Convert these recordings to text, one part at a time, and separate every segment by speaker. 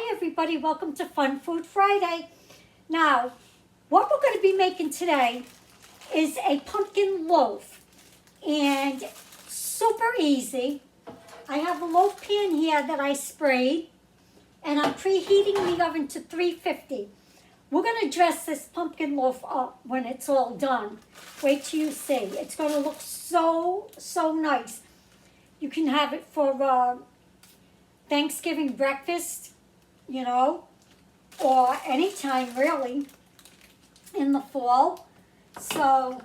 Speaker 1: Hi everybody, welcome to Fun Food Friday. Now, what we're going to be making today is a pumpkin loaf, and super easy. I have a loaf pan here that I sprayed, and I'm preheating the oven to 350. We're going to dress this pumpkin loaf up when it's all done. Wait till you see. It's going to look so nice. You can have it for Thanksgiving breakfast, you know, or anytime really in the fall. So,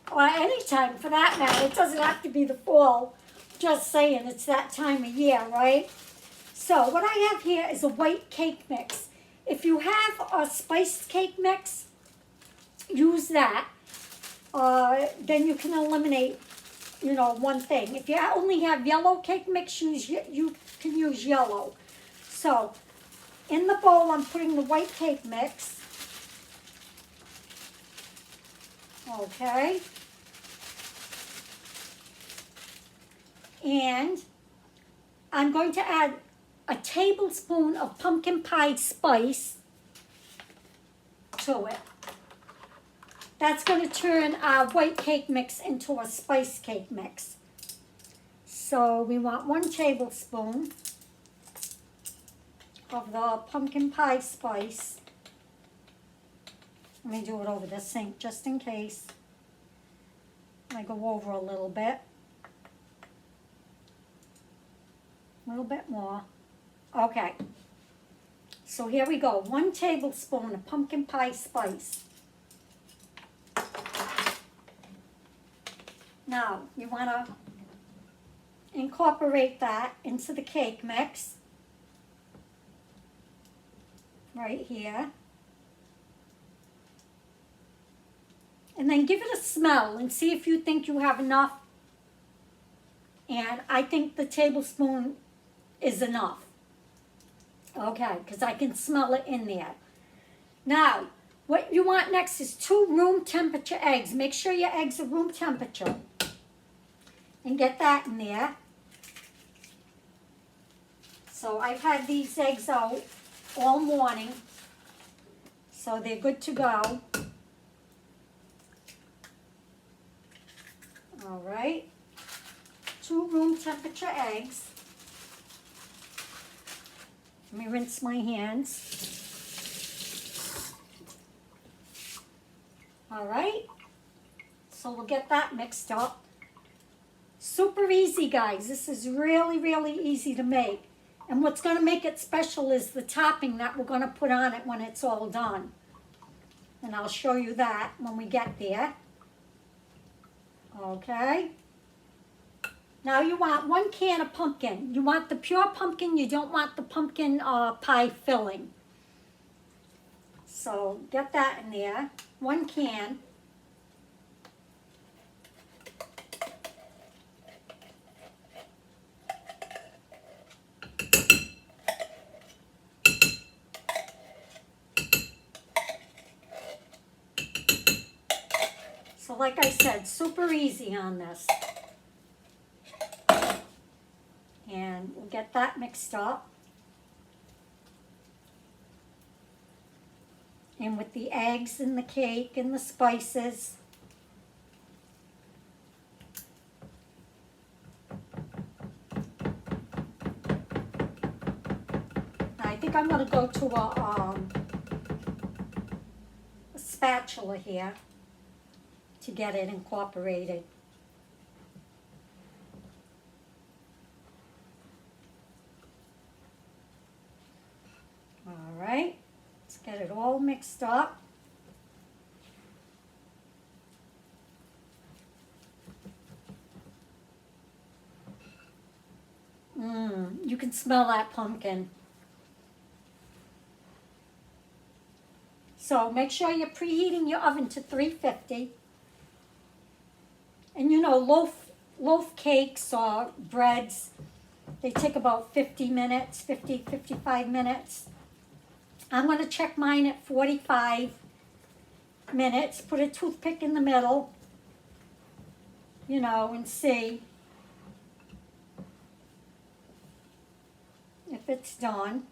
Speaker 1: or anytime for that matter. It doesn't have to be the fall. Just saying, it's that time of year, right? So what I have here is a white cake mix. If you have a spiced cake mix, use that. Then you can eliminate, you know, one thing. If you only have yellow cake mix, you can use yellow. So in the bowl, I'm putting the white cake mix. Okay. And I'm going to add a tablespoon of pumpkin pie spice to it. That's going to turn our white cake mix into a spice cake mix. So we want 1 tablespoon of the pumpkin pie spice. Let me do it over the sink just in case I go over a little bit. A little bit more. Okay. So here we go. 1 tablespoon of pumpkin pie spice. Now, you want to incorporate that into the cake mix. Right here. And then give it a smell and see if you think you have enough. And I think the tablespoon is enough. Okay, because I can smell it in there. Now, what you want next is 2 room temperature eggs. Make sure your eggs are room temperature. And get that in there. So I've had these eggs out all morning. So they're good to go. All right. 2 room temperature eggs. Let me rinse my hands. All right. So we'll get that mixed up. Super easy, guys. This is really easy to make. And what's going to make it special is the topping that we're going to put on it when it's all done. And I'll show you that when we get there. Okay. Now you want 1 can of pumpkin. You want the pure pumpkin. You don't want the pumpkin pie filling. So get that in there. 1 can. So like I said, super easy on this. And we'll get that mixed up. And with the eggs and the cake and the spices. I think I'm going to go to a spatula here to get it incorporated. All right, let's get it all mixed up. You can smell that pumpkin. So make sure you're preheating your oven to 350. And you know, loaf cakes or breads, they take about 50 minutes, 55 minutes. I'm going to check mine at 45 minutes. Put a toothpick in the middle, you know, and see if it's done.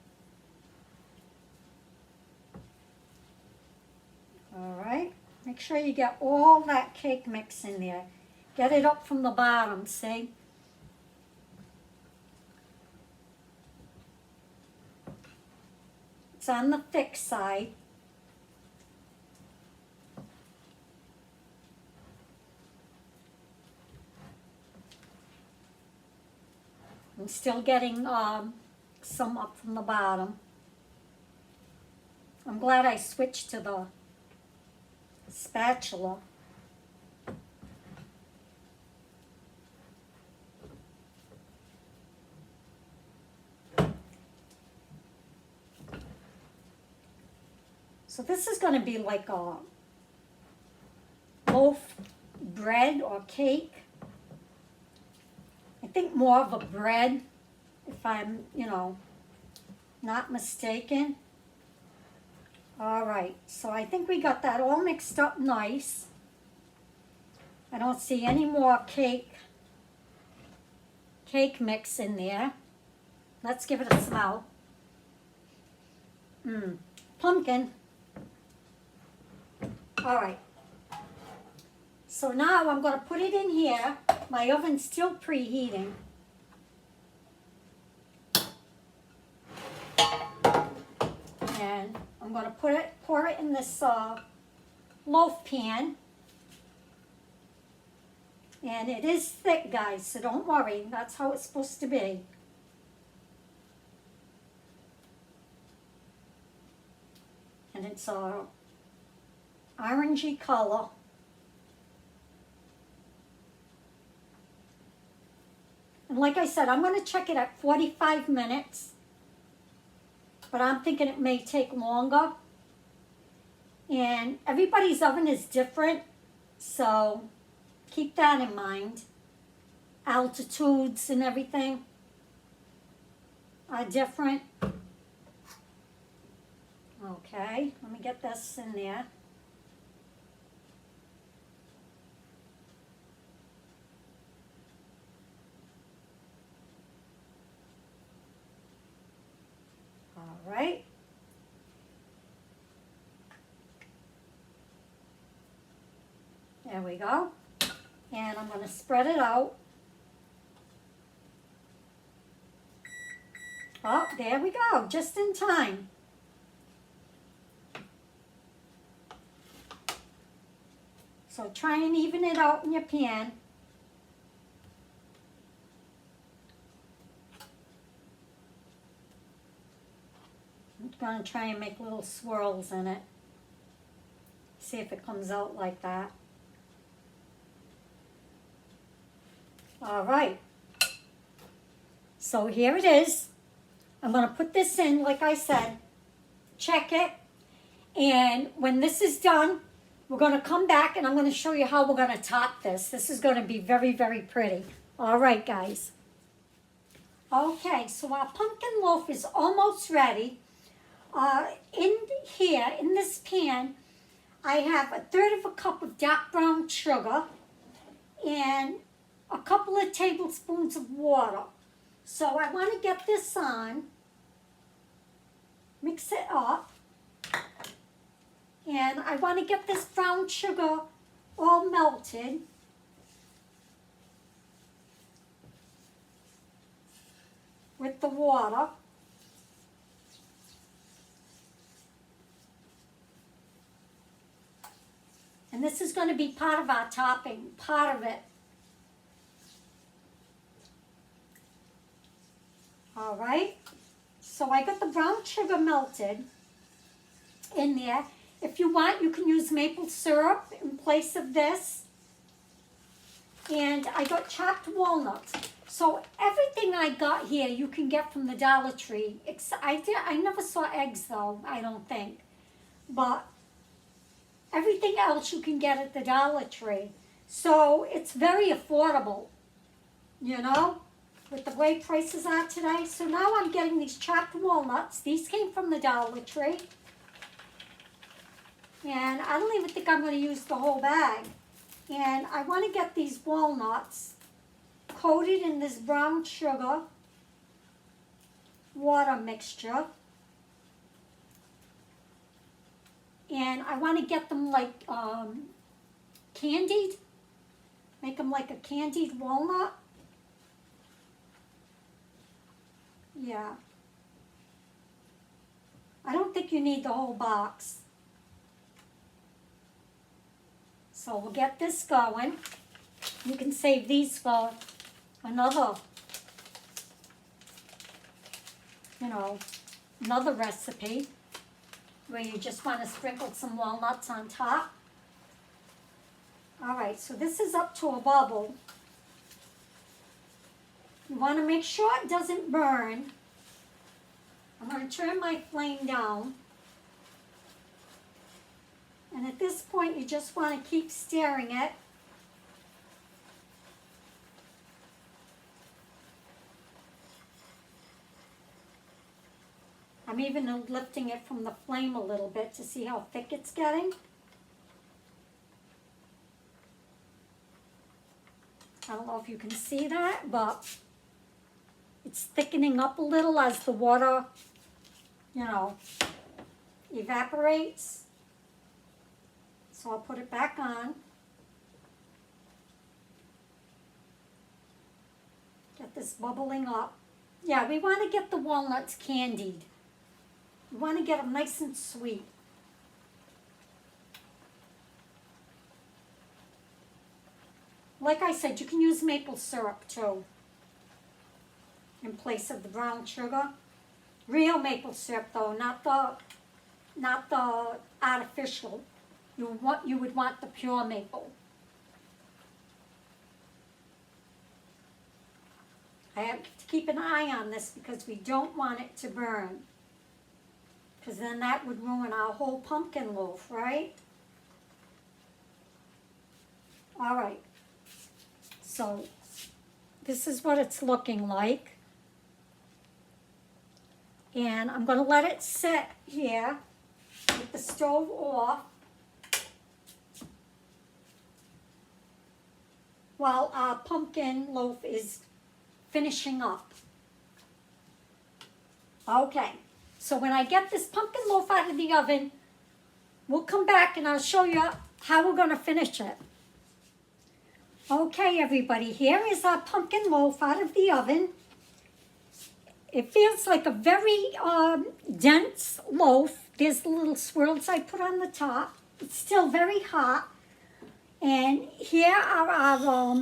Speaker 1: All right, make sure you get all that cake mix in there. Get it up from the bottom, see? It's on the thick side. I'm still getting some up from the bottom. I'm glad I switched to the spatula. So this is going to be like a loaf bread or cake. I think more of a bread, if I'm, not mistaken. All right, so I think we got that all mixed up nice. I don't see any more cake mix in there. Let's give it a smell. Pumpkin. All right. So now I'm going to put it in here. My oven's still preheating. And I'm going to pour it in this loaf pan. And it is thick, guys, so don't worry. That's how it's supposed to be. And it's a orangey color. And like I said, I'm going to check it at 45 minutes. But I'm thinking it may take longer. And everybody's oven is different, so keep that in mind. Altitudes and everything are different. Okay, let me get this in there. All right. There we go. And I'm going to spread it out. Oh, there we go, just in time. So try and even it out in your pan. I'm going to try and make little swirls in it. See if it comes out like that. All right. So here it is. I'm going to put this in, like I said. Check it. And when this is done, we're going to come back and I'm going to show you how we're going to top this. This is going to be very, very pretty. All right, guys. Okay, so our pumpkin loaf is almost ready. In here, in this pan, I have 1/3 cup of dark brown sugar and a couple of tablespoons of water. So I want to get this on, mix it up, and I want to get this brown sugar all melted. With the water. And this is going to be part of our topping, part of it. All right, so I got the brown sugar melted in there. If you want, you can use maple syrup in place of this. And I got chopped walnuts. So everything I got here you can get from the Dollar Tree. I never saw eggs though, I don't think. But everything else you can get at the Dollar Tree. So it's very affordable, with the way prices are today. So now I'm getting these chopped walnuts. These came from the Dollar Tree. And I don't even think I'm going to use the whole bag. And I want to get these walnuts coated in this brown sugar water mixture. and I want to get them like candied. Make them like a candied walnut. Yeah. I don't think you need the whole box. So we'll get this going. You can save these for another, another recipe where you just want to sprinkle some walnuts on top. All right, so this is up to a bubble. You want to make sure it doesn't burn. I'm going to turn my flame down. And at this point, you just want to keep stirring it. I'm even lifting it from the flame a little bit to see how thick it's getting. I don't know if you can see that, but it's thickening up a little as the water, evaporates. So I'll put it back on. Get this bubbling up. Yeah, we want to get the walnuts candied. We want to get them nice and sweet. Like I said, you can use maple syrup too in place of the brown sugar. Real maple syrup though, not the artificial. You would want the pure maple. I have to keep an eye on this because we don't want it to burn. Because then that would ruin our whole pumpkin loaf, right? All right. So this is what it's looking like. And I'm going to let it sit here with the stove off while our pumpkin loaf is finishing up. Okay, so when I get this pumpkin loaf out of the oven, we'll come back and I'll show you how we're going to finish it. Okay, everybody, here is our pumpkin loaf out of the oven. It feels like a very dense loaf. There's the little swirls I put on the top. It's still very hot. And here are our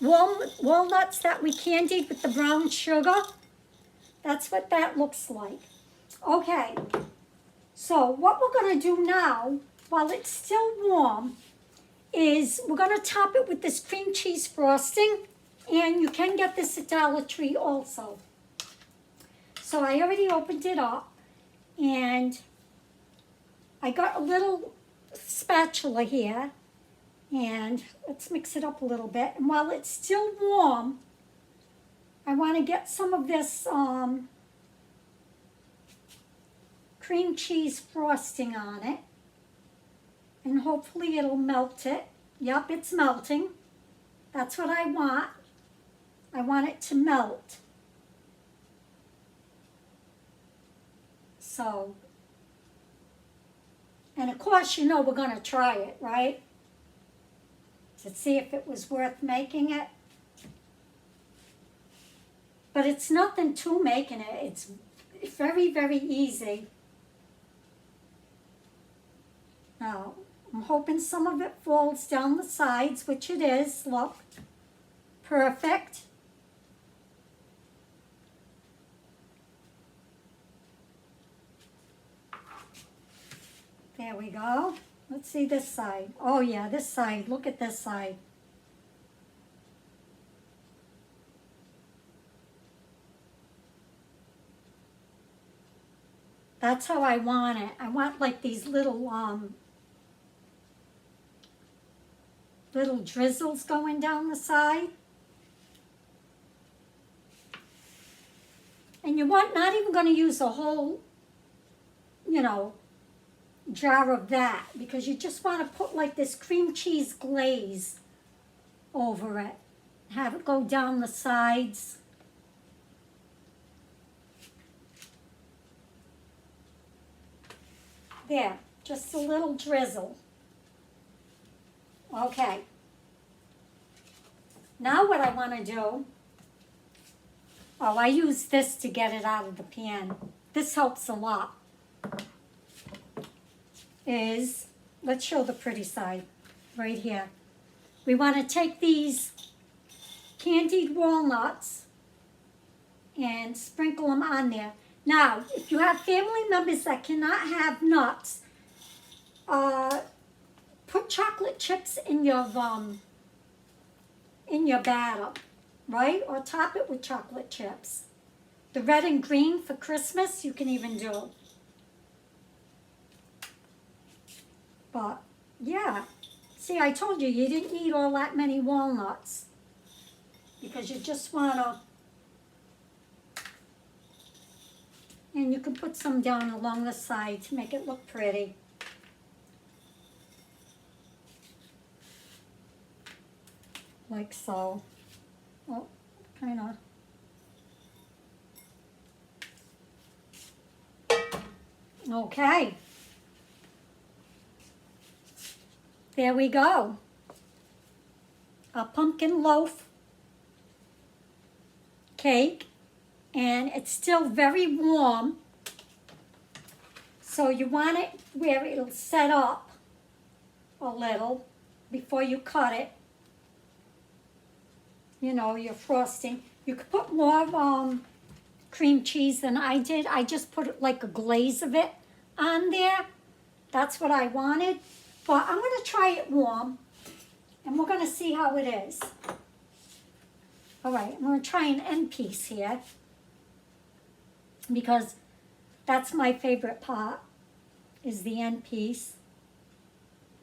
Speaker 1: walnuts that we candied with the brown sugar. That's what that looks like. Okay, so what we're going to do now, while it's still warm, is we're going to top it with this cream cheese frosting. And you can get this at Dollar Tree also. So I already opened it up, and I got a little spatula here, and let's mix it up a little bit. And while it's still warm, I want to get some of this cream cheese frosting on it, and hopefully it'll melt it. Yep, it's melting. That's what I want. I want it to melt. So, and of course, we're going to try it, right? To see if it was worth making it. But it's nothing to making it. It's very, very easy. Now, I'm hoping some of it falls down the sides, which it is. Look, perfect. There we go. Let's see this side. Oh yeah, this side. Look at this side. That's how I want it. I want like these little drizzles going down the side. And you want not even going to use a whole, jar of that, because you just want to put like this cream cheese glaze over it. Have it go down the sides. There. Just a little drizzle. Okay. Now what I want to do, oh, I use this to get it out of the pan. This helps a lot. Is, let's show the pretty side right here. We want to take these candied walnuts and sprinkle them on there. Now, if you have family members that cannot have nuts, put chocolate chips in your batter, right? Or top it with chocolate chips. The red and green for Christmas, you can even do. But, yeah. See, I told you, you didn't need all that many walnuts. Because you just want to... And you can put some down along the side to make it look pretty. Like so. Oh, kind of. Okay. There we go. A pumpkin loaf cake, and it's still very warm. So you want it where it'll set up a little before you cut it. You know, your frosting. You could put more cream cheese than I did. I just put like a glaze of it on there. That's what I wanted. But I'm going to try it warm, and we're going to see how it is. All right, I'm going to try an end piece here, because that's my favorite part, is the end piece.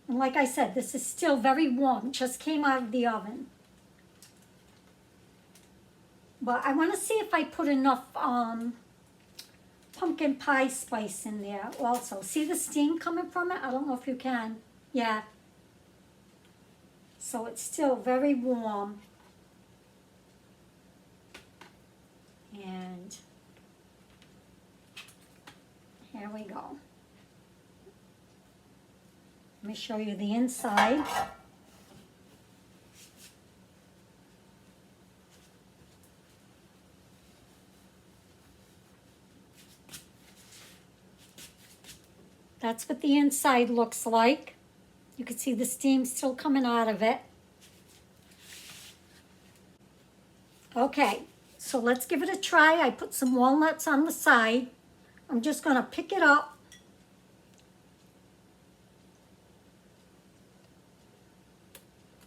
Speaker 1: And like I said, this is still very warm. It just came out of the oven. But I want to see if I put enough pumpkin pie spice in there also. See the steam coming from it? I don't know if you can. Yeah. So it's still very warm. And here we go. Let me show you the inside. That's what the inside looks like. You can see the steam still coming out of it. Okay, so let's give it a try. I put some walnuts on the side. I'm just going to pick it up.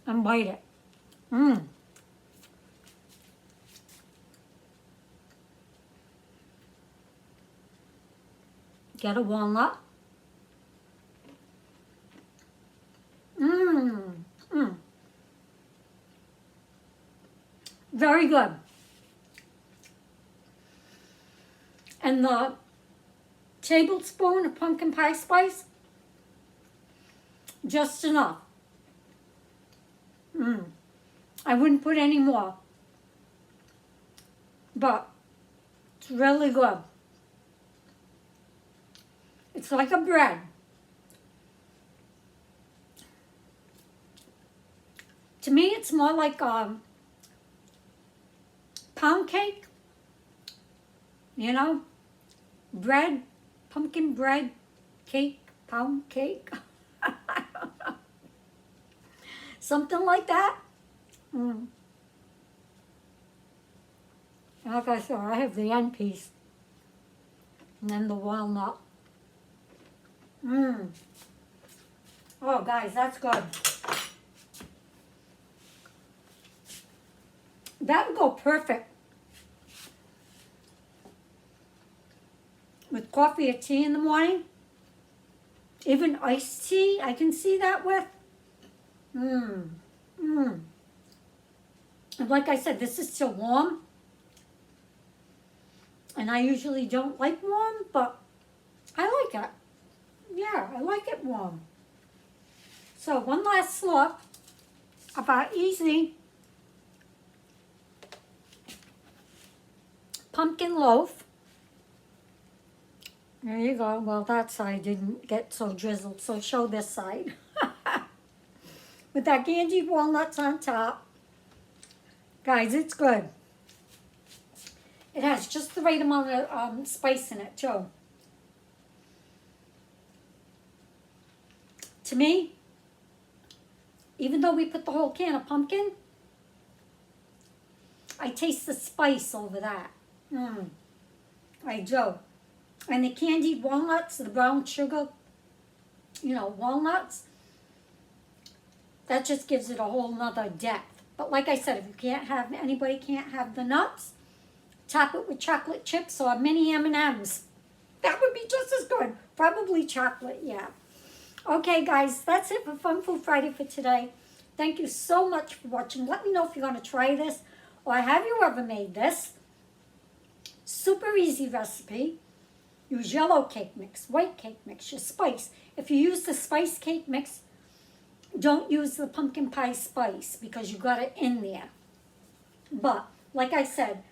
Speaker 1: And bite it. Get a walnut. Very good. And the tablespoon of pumpkin pie spice, just enough. I wouldn't put any more. But it's really good. It's like a bread. To me, it's more like pound cake, you know, bread, pumpkin bread, cake, pound cake, something like that. Like I said, I have the end piece, and then the walnut. Oh, guys, that's good. That would go perfect with coffee or tea in the morning. Even iced tea, I can see that with. And like I said, this is still warm. And I usually don't like warm, but I like it. Yeah, I like it warm. So one last look of our easy pumpkin loaf. There you go. Well, that side didn't get so drizzled, so show this side. With that candied walnuts on top. Guys, it's good. It has just the right amount of spice in it, too. To me, even though we put the whole can of pumpkin, I taste the spice over that. I do. And the candied walnuts, the brown sugar, walnuts, that just gives it a whole nother depth. But like I said, if anybody can't have the nuts, top it with chocolate chips or mini M&Ms. That would be just as good. Probably chocolate, yeah. Okay, guys, that's it for Fun Food Friday for today. Thank you so much for watching. Let me know if you're going to try this, or have you ever made this. Super easy recipe. Use yellow cake mix, white cake mix, your spice. If you use the spice cake mix, don't use the pumpkin pie spice because you got it in there. But, like I said,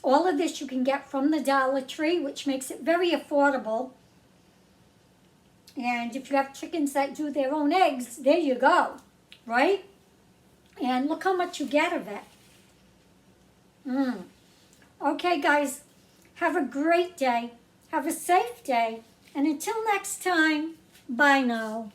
Speaker 1: all of this you can get from the Dollar Tree, which makes it very affordable. And if you have chickens that do their own eggs, there you go, right? And look how much you get of it. Okay, guys, have a great day. Have a safe day. And until next time, bye now.